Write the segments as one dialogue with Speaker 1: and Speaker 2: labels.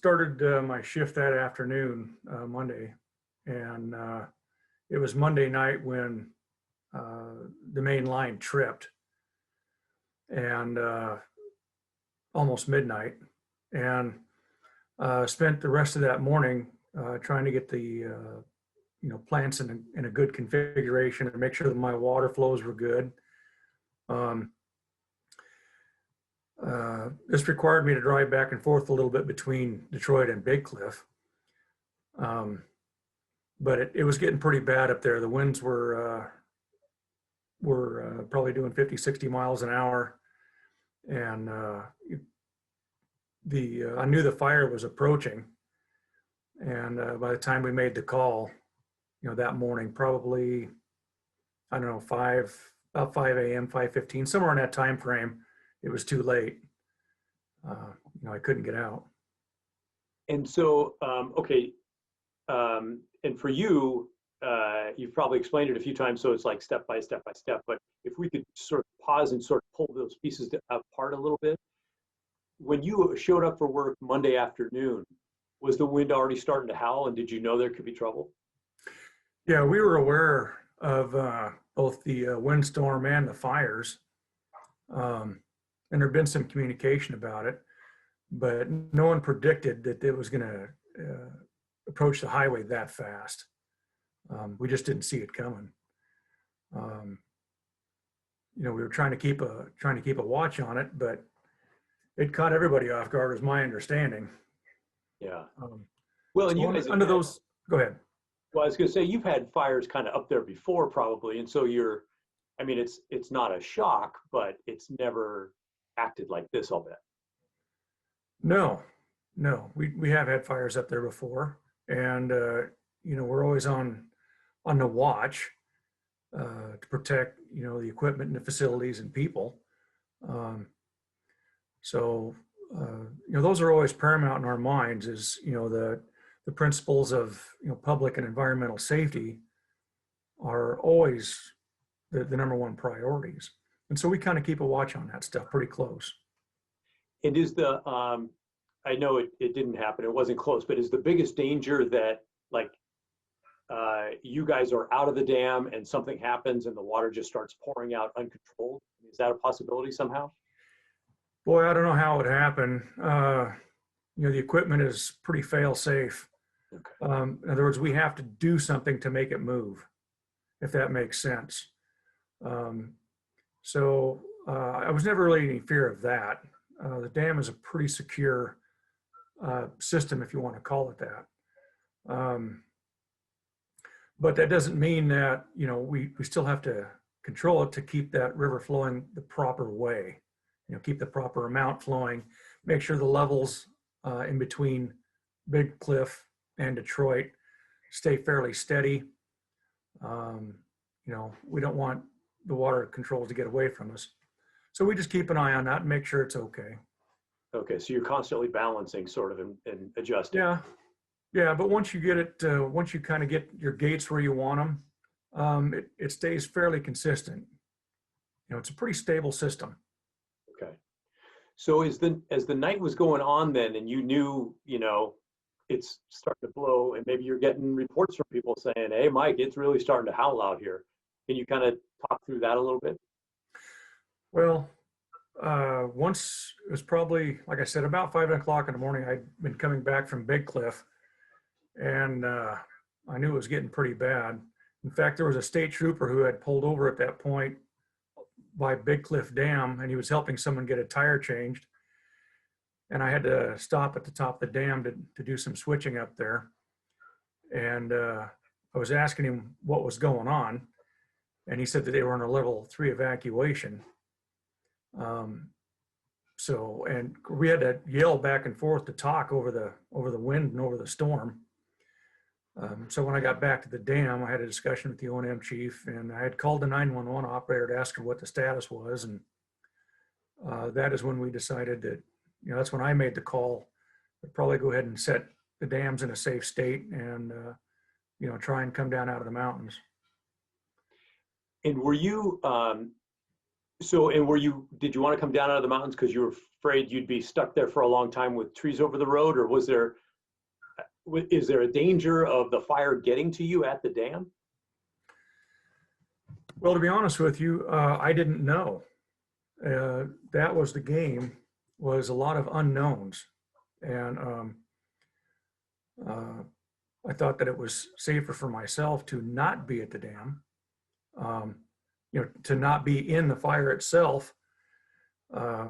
Speaker 1: started my shift that afternoon, Monday, and it was Monday night when the main line tripped, and almost midnight, and spent the rest of that morning trying to get the plants in a good configuration and make sure that my water flows were good. This required me to drive back and forth a little bit between Detroit and Big Cliff. But it was getting pretty bad up there. The winds were probably doing 50, 60 miles an hour. And I knew the fire was approaching. And by the time we made the call, that morning, probably, I don't know, about 5 a.m., 5:15, somewhere in that time frame, it was too late. I couldn't get out.
Speaker 2: And so, okay. And for you, you've probably explained it a few times, so it's like step by step by step. But if we could sort of pause and sort of pull those pieces apart a little bit. When you showed up for work Monday afternoon, was the wind already starting to howl, and did you know there could be trouble?
Speaker 1: Yeah, we were aware of both the windstorm and the fires. And there had been some communication about it, but no one predicted that it was going to approach the highway that fast. We just didn't see it coming. We were trying to keep a watch on it, but it caught everybody off guard, is my understanding.
Speaker 2: Yeah. Well, and
Speaker 1: so
Speaker 2: you guys
Speaker 1: under those, go ahead.
Speaker 2: Well, I was going to say, you've had fires kind of up there before, probably, and so it's not a shock, but it's never acted like this, I'll bet.
Speaker 1: No, we have had fires up there before, and we're always on the watch to protect the equipment and the facilities and people. Those are always paramount in our minds. Is the principles of public and environmental safety are always the number one priorities, and so we kind of keep a watch on that stuff pretty close.
Speaker 2: And is the I know it didn't happen, it wasn't close, but is the biggest danger that you guys are out of the dam and something happens and the water just starts pouring out uncontrolled? Is that a possibility somehow?
Speaker 1: Boy, I don't know how it would happen. The equipment is pretty fail safe.
Speaker 2: Okay.
Speaker 1: In other words, we have to do something to make it move, if that makes sense. I was never really in any fear of that. The dam is a pretty secure system, if you want to call it that. But that doesn't mean that, we still have to control it to keep that river flowing the proper way, keep the proper amount flowing, make sure the levels in between Big Cliff and Detroit stay fairly steady. We don't want the water controls to get away from us. So we just keep an eye on that and make sure it's okay.
Speaker 2: Okay, so you're constantly balancing sort of and adjusting.
Speaker 1: Yeah, but once you get it, once you kind of get your gates where you want them, it stays fairly consistent. It's a pretty stable system.
Speaker 2: Okay. So as the night was going on then, and you knew, it's starting to blow, and maybe you're getting reports from people saying, "Hey, Mike, it's really starting to howl out here." Can you kind of talk through that a little bit?
Speaker 1: Well, once it was probably, like I said, about 5 o'clock in the morning. I'd been coming back from Big Cliff, and I knew it was getting pretty bad. In fact, there was a state trooper who had pulled over at that point by Big Cliff Dam, and he was helping someone get a tire changed. And I had to stop at the top of the dam to do some switching up there. And I was asking him what was going on, and he said that they were on a level 3 evacuation. And we had to yell back and forth to talk over the wind and over the storm. So when I got back to the dam, I had a discussion with the O&M chief, and I had called the 911 operator to ask her what the status was. And that is when we decided that, that's when I made the call to probably go ahead and set the dams in a safe state and, try and come down out of the mountains.
Speaker 2: And were you, So, and did you want to come down out of the mountains because you were afraid you'd be stuck there for a long time with trees over the road, or is there a danger of the fire getting to you at the dam?
Speaker 1: Well, to be honest with you, I didn't know. That was the game, was a lot of unknowns. And uh, I thought that it was safer for myself to not be at the dam, um, to not be in the fire itself. Uh,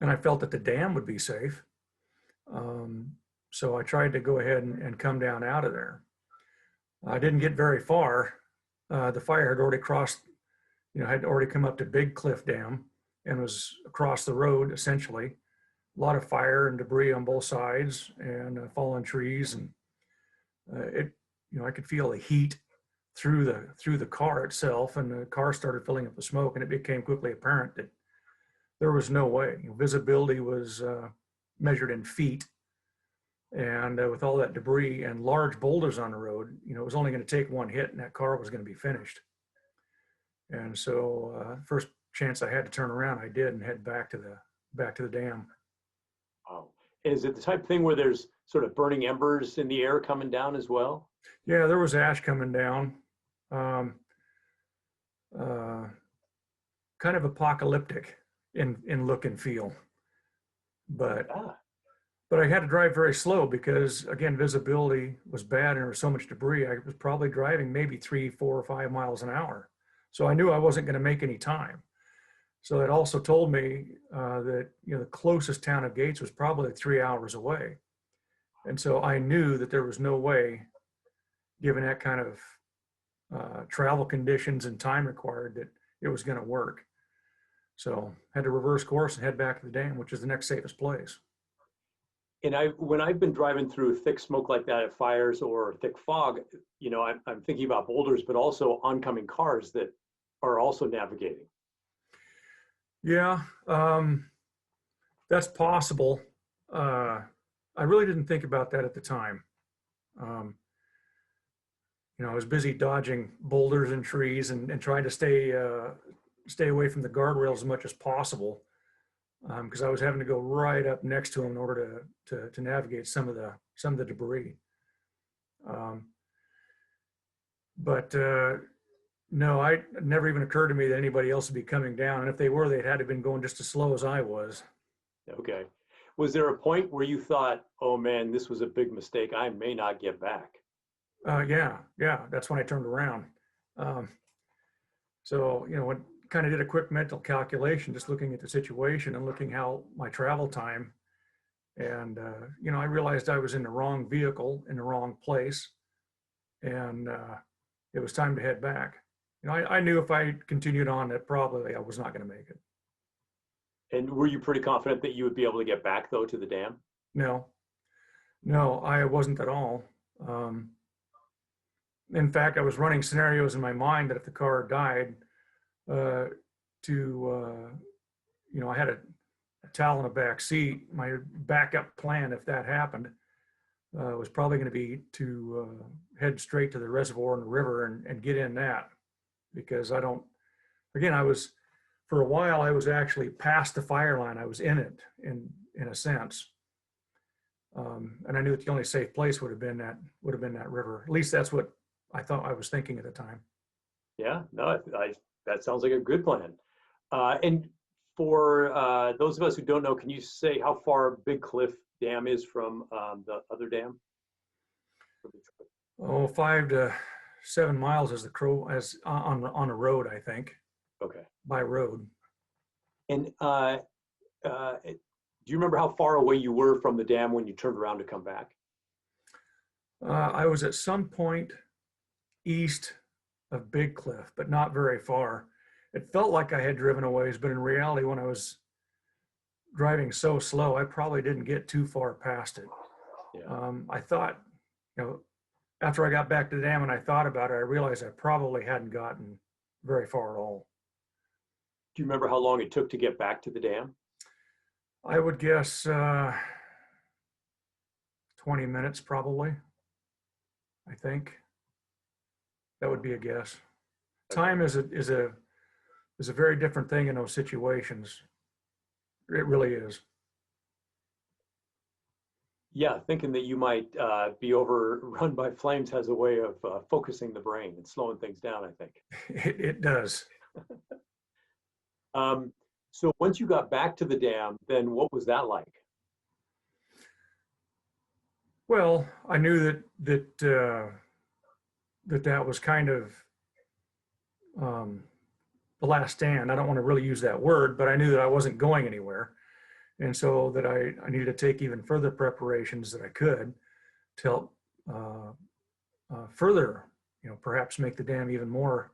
Speaker 1: and I felt that the dam would be safe. Um, so I tried to go ahead and come down out of there. I didn't get very far. The fire had already crossed, had already come up to Big Cliff Dam and was across the road essentially. A lot of fire and debris on both sides and fallen trees, and I could feel the heat through the car itself, and the car started filling up with smoke, and it became quickly apparent that there was no way. Visibility was measured in feet, and with all that debris and large boulders on the road, it was only going to take one hit, and that car was going to be finished. And so, first chance I had to turn around, I did, and head back to the dam.
Speaker 2: Wow. Is it the type of thing where there's sort of burning embers in the air coming down as well?
Speaker 1: Yeah, there was ash coming down. Um, uh, Kind of apocalyptic in look and feel, but
Speaker 2: Yeah.
Speaker 1: but I had to drive very slow because, again, visibility was bad and there was so much debris. I was probably driving maybe 3, 4, or 5 miles an hour, so I knew I wasn't going to make any time. So it also told me that the closest town of Gates was probably 3 hours away, and so I knew that there was no way, given that kind of travel conditions and time required, that it was going to work. So had to reverse course and head back to the dam, which is the next safest place.
Speaker 2: And when I've been driving through thick smoke like that at fires or thick fog, I'm thinking about boulders, but also oncoming cars that are also navigating.
Speaker 1: Yeah, that's possible. I really didn't think about that at the time. Um, I was busy dodging boulders and trees and trying to stay away from the guardrails as much as possible, because I was having to go right up next to them in order to navigate some of the debris. Um, but no, it never even occurred to me that anybody else would be coming down, and if they were, they'd had to have been going just as slow as I was.
Speaker 2: Okay. Was there a point where you thought, oh man, this was a big mistake, I may not get back?
Speaker 1: Yeah, that's when I turned around. Um, so, I kind of did a quick mental calculation, just looking at the situation and looking how my travel time, and I realized I was in the wrong vehicle in the wrong place, and it was time to head back. I knew if I continued on that probably I was not going to make it.
Speaker 2: And were you pretty confident that you would be able to get back though to the dam?
Speaker 1: No, no, I wasn't at all. Um, in fact, I was running scenarios in my mind that if the car died, uh, I had a towel in the back seat. My backup plan, if that happened, was probably going to be to head straight to the reservoir and the river and get in that, because for a while, I was actually past the fire line. I was in it in a sense. And I knew that the only safe place would have been that river. At least that's what I thought I was thinking at the time.
Speaker 2: Yeah, no, that sounds like a good plan. And for those of us who don't know, can you say how far Big Cliff Dam is from the other dam?
Speaker 1: Oh, 5 to 7 miles as the crow as on a road, I think,
Speaker 2: Okay.
Speaker 1: by road.
Speaker 2: And do you remember how far away you were from the dam when you turned around to come back?
Speaker 1: I was at some point east of Big Cliff, but not very far. It felt like I had driven a ways, but in reality, when I was driving so slow, I probably didn't get too far past it.
Speaker 2: Yeah.
Speaker 1: I thought, after I got back to the dam and I thought about it, I realized I probably hadn't gotten very far at all.
Speaker 2: Do you remember how long it took to get back to the dam?
Speaker 1: I would guess 20 minutes probably, I think. That would be a guess. Time is a is a very different thing in those situations. It really is.
Speaker 2: Yeah, thinking that you might be overrun by flames has a way of focusing the brain and slowing things down, I think.
Speaker 1: It does.
Speaker 2: Um, so once you got back to the dam, then what was that like?
Speaker 1: Well, I knew that was kind of um, the last stand. I don't want to really use that word, but I knew that I wasn't going anywhere. And so that I needed to take even further preparations that I could to help further, perhaps make the dam even more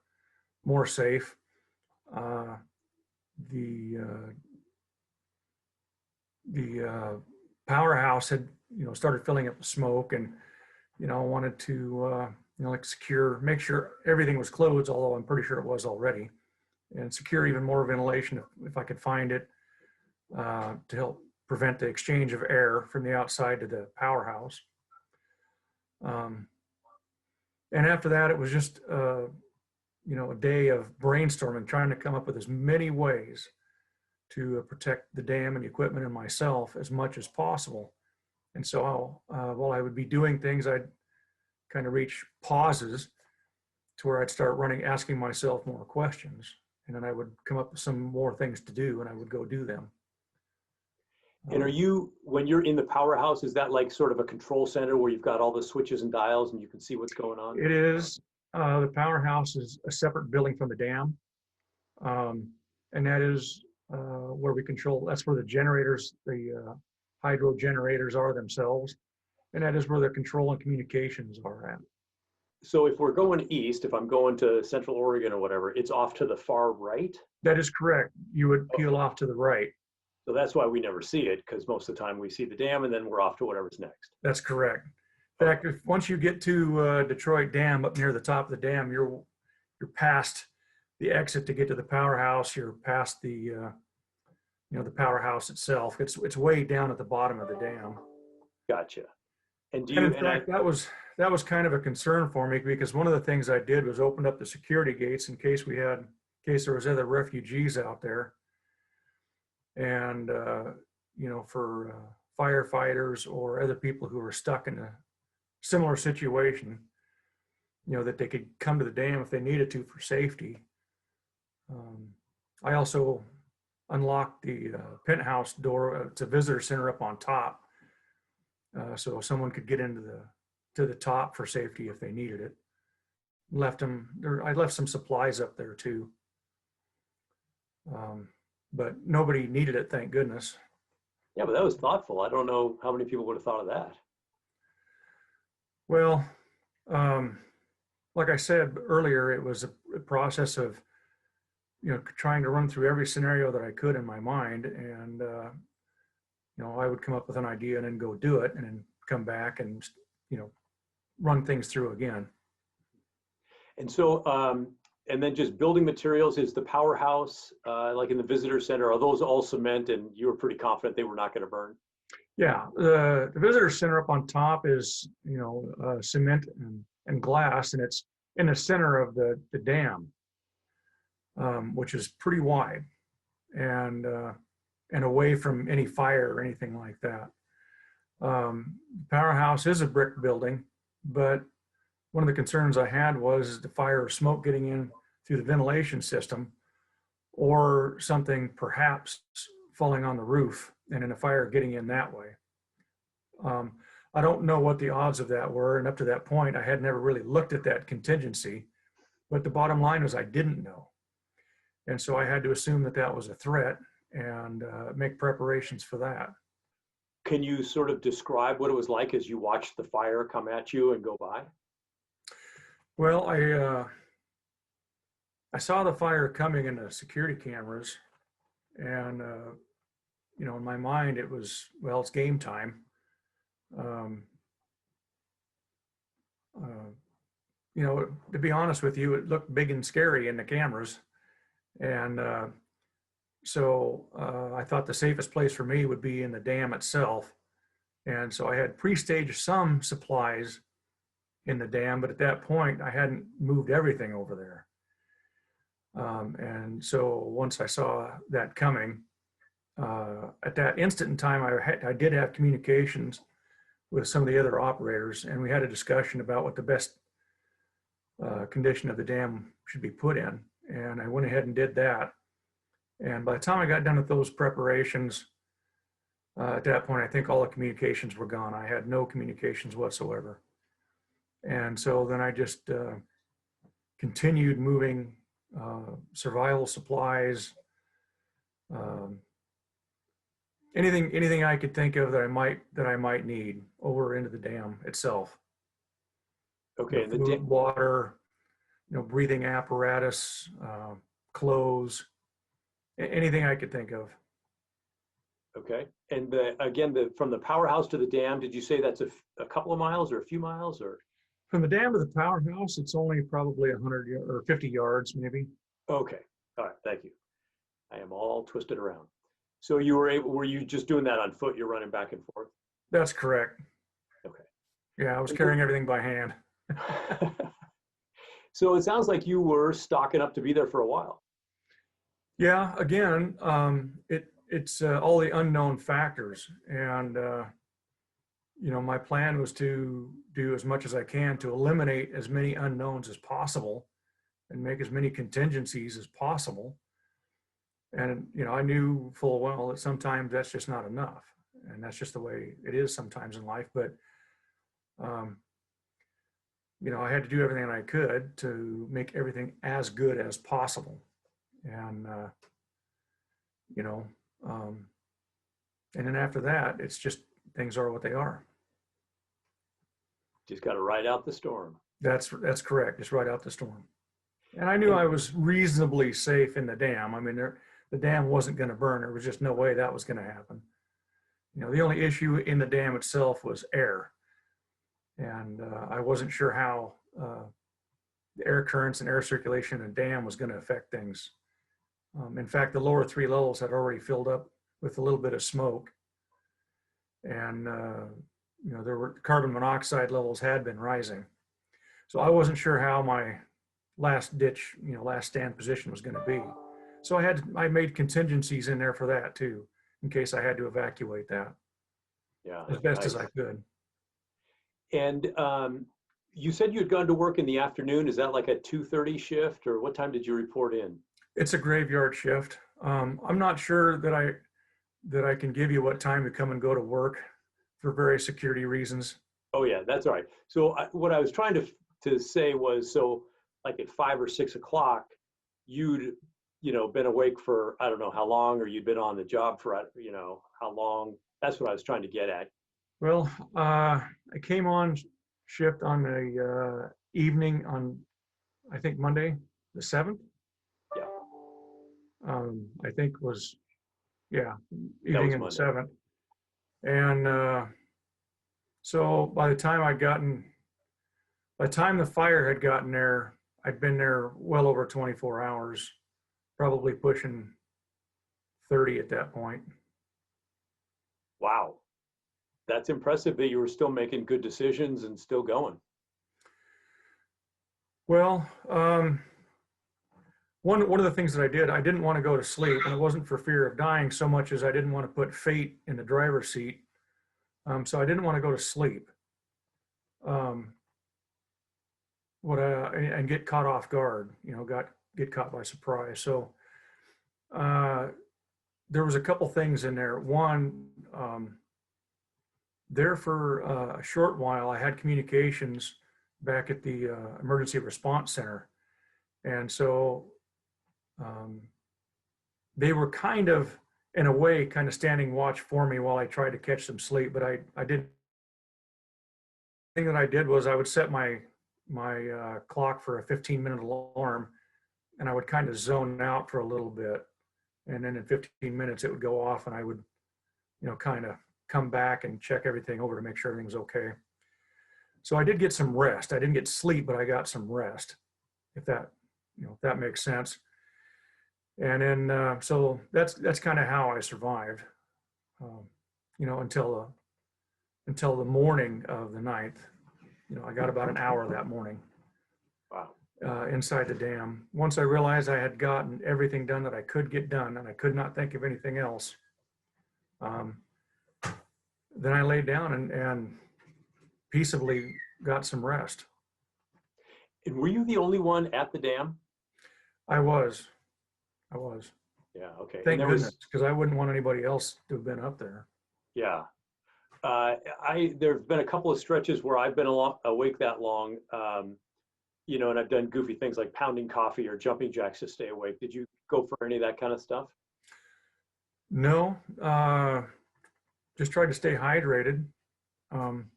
Speaker 1: safe. Uh, the Powerhouse had started filling up with smoke, and wanted to like secure, make sure everything was closed, although I'm pretty sure it was already, and secure even more ventilation if I could find it, to help prevent the exchange of air from the outside to the powerhouse. Um, and after that, it was just a day of brainstorming, trying to come up with as many ways to protect the dam and the equipment and myself as much as possible. And so while I would be doing things, I'd kind of reach pauses to where I'd start asking myself more questions. And then I would come up with some more things to do, and I would go do them.
Speaker 2: And are you, when you're in the powerhouse, is that like sort of a control center where you've got all the switches and dials and you can see what's going on?
Speaker 1: It is. The powerhouse is a separate building from the dam. And that is where we control, that's where the generators, the hydro generators are themselves. And that is where the control and communications are at.
Speaker 2: So if we're going east, if I'm going to Central Oregon or whatever, it's off to the far right?
Speaker 1: That is correct. You would peel off to the right.
Speaker 2: So that's why we never see it, because most of the time we see the dam and then we're off to whatever's next.
Speaker 1: That's correct. In fact, once you get to Detroit Dam, up near the top of the dam, you're past the exit to get to the powerhouse. You're past the the powerhouse itself. It's way down at the bottom of the dam.
Speaker 2: Gotcha. And do
Speaker 1: And
Speaker 2: you,
Speaker 1: in fact, that was kind of a concern for me, because one of the things I did was open up the security gates in case there was other refugees out there, and for firefighters or other people who were stuck in a similar situation, that they could come to the dam if they needed to for safety. I also unlocked the penthouse door. It's a visitor center up on top, so someone could get into the top for safety if they needed it. I left some supplies up there too, but nobody needed it, thank goodness.
Speaker 2: yeah, but that was thoughtful. I don't know how many people would have thought of that.
Speaker 1: Well, like I said earlier, it was a process of trying to run through every scenario that I could in my mind, and I would come up with an idea and then go do it, and then come back and run things through again.
Speaker 2: And so, and then just building materials, is the powerhouse, like in the visitor center, are those all cement, and you were pretty confident they were not going to burn?
Speaker 1: Yeah, the visitor center up on top is cement and glass, and it's in the center of the dam, which is pretty wide, and away from any fire or anything like that. Powerhouse is a brick building, but one of the concerns I had was the fire or smoke getting in through the ventilation system, or something perhaps falling on the roof and then a fire getting in that way. I don't know what the odds of that were, and up to that point, I had never really looked at that contingency, but the bottom line was I didn't know. And so I had to assume that that was a threat and make preparations for that.
Speaker 2: Can you sort of describe what it was like as you watched the fire come at you and go by?
Speaker 1: Well, I saw the fire coming in the security cameras, and in my mind it was, well, it's game time. To be honest with you, it looked big and scary in the cameras, and so I thought the safest place for me would be in the dam itself, and so I had pre-staged some supplies in the dam, but at that point I hadn't moved everything over there. And so once I saw that coming, at that instant in time, I did have communications with some of the other operators, and we had a discussion about what the best condition of the dam should be put in. And I went ahead and did that. And by the time I got done with those preparations, at that point, I think all the communications were gone. I had no communications whatsoever. And so then I just continued moving survival supplies, um, anything I could think of that I might need over into the dam itself.
Speaker 2: Okay, and
Speaker 1: Food, water, breathing apparatus, clothes, anything I could think of.
Speaker 2: okay, and again, from the powerhouse to the dam, did you say that's a couple of miles or a few miles or?
Speaker 1: From the dam to the powerhouse, it's only probably 100 or 50 yards, maybe.
Speaker 2: Okay, all right, thank you. I am all twisted around. So were you just doing that on foot? You're running back and forth?
Speaker 1: That's correct.
Speaker 2: Okay.
Speaker 1: Yeah, I was carrying everything by hand.
Speaker 2: So it sounds like you were stocking up to be there for a while.
Speaker 1: Yeah, again, it's all the unknown factors, and my plan was to do as much as I can to eliminate as many unknowns as possible and make as many contingencies as possible. And I knew full well that sometimes that's just not enough, and that's just the way it is sometimes in life. But um, I had to do everything I could to make everything as good as possible. And you know, um, and then after that, it's just things are what they are.
Speaker 2: Just got to ride out the storm.
Speaker 1: That's correct. Just ride out the storm. And I knew I was reasonably safe in the dam. I mean, the dam wasn't going to burn. There was just no way that was going to happen. The only issue in the dam itself was air, and I wasn't sure how the air currents and air circulation in the dam was going to affect things. In fact, the lower 3 levels had already filled up with a little bit of smoke, and there were carbon monoxide levels had been rising. So I wasn't sure how my last ditch, last stand position was going to be. So I made contingencies in there for that too, in case I had to evacuate that.
Speaker 2: Yeah,
Speaker 1: As best
Speaker 2: nice.
Speaker 1: as I could.
Speaker 2: And you said you had gone to work in the afternoon. Is that like a 2:30 shift, or what time did you report in?
Speaker 1: It's a graveyard shift. I'm not sure that I can give you what time to come and go to work for various security reasons.
Speaker 2: Oh yeah, that's all right. So what I was trying to say was, so like at 5 or 6 o'clock, you'd been awake for I don't know how long, or you'd been on the job for how long. That's what I was trying to get at.
Speaker 1: Well, I came on shift on the evening on, I think, Monday, the 7th.
Speaker 2: Yeah,
Speaker 1: I think was, yeah,
Speaker 2: that was
Speaker 1: evening on the
Speaker 2: Monday.
Speaker 1: 7th. And so by the time the fire had gotten there, I'd been there well over 24 hours, probably pushing 30 at that point.
Speaker 2: Wow, that's impressive that you were still making good decisions and still going.
Speaker 1: Well, one of the things that I didn't want to go to sleep, and it wasn't for fear of dying so much as I didn't want to put fate in the driver's seat. So I didn't want to go to sleep. And get caught off guard, get caught by surprise. So there was a couple things in there. One, there for a short while, I had communications back at the emergency response center. And so they were kind of, in a way, kind of standing watch for me while I tried to catch some sleep. But I didn't. The thing that I did was I would set my clock for a 15-minute alarm, and I would kind of zone out for a little bit. And then in 15 minutes, it would go off, and I would, kind of come back and check everything over to make sure everything's okay. So I did get some rest. I didn't get sleep, but I got some rest, if that makes sense. And then, so that's kind of how I survived, until the morning of the 9th. I got about an hour that morning.
Speaker 2: Wow.
Speaker 1: inside the dam. Once I realized I had gotten everything done that I could get done, and I could not think of anything else, um, then I laid down and peaceably got some rest.
Speaker 2: And were you the only one at the dam?
Speaker 1: I was. I was.
Speaker 2: Yeah, okay. And
Speaker 1: Thank
Speaker 2: there
Speaker 1: goodness,
Speaker 2: was,
Speaker 1: because I wouldn't want anybody else to have been up there.
Speaker 2: yeah. There have been a couple of stretches where I've been awake that long, you know, and I've done goofy things like pounding coffee or jumping jacks to stay awake. Did you go for any of that kind of stuff?
Speaker 1: No, just tried to stay hydrated. Um,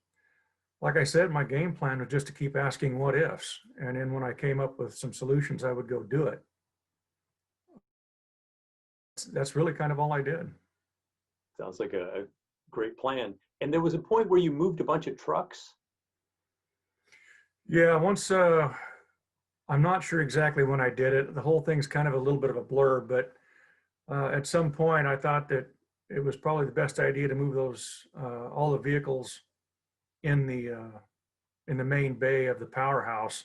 Speaker 1: like I said, my game plan was just to keep asking what ifs. And then when I came up with some solutions, I would go do it. That's really kind of all I did.
Speaker 2: Sounds like a great plan. And there was a point where you moved a bunch of trucks.
Speaker 1: Yeah, once, I'm not sure exactly when I did it. The whole thing's kind of a little bit of a blur, but at some point I thought that it was probably the best idea to move those, all the vehicles in the main bay of the Powerhouse,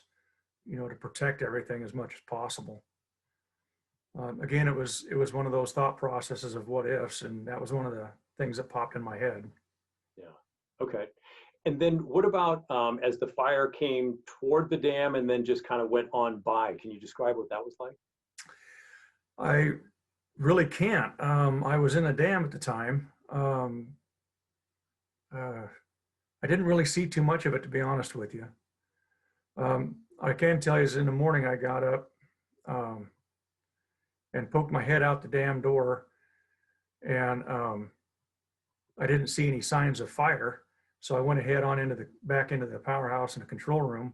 Speaker 1: you know, to protect everything as much as possible. Again, it was one of those thought processes of what ifs, and that was one of the things that popped in my head.
Speaker 2: Yeah. Okay. And then what about as the fire came toward the dam and then just kind of went on by? Can you describe what that was like?
Speaker 1: I really can't. I was in a dam at the time. I didn't really see too much of it, to be honest with you. I can tell you is in the morning I got up and poked my head out the dam door, and I didn't see any signs of fire. So I went ahead on into the back into the powerhouse and the control room,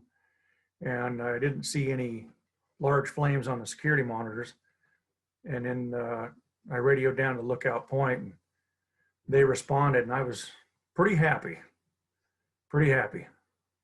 Speaker 1: and I didn't see any large flames on the security monitors. And then I radioed down to lookout point, and they responded, and I was pretty happy. Pretty happy.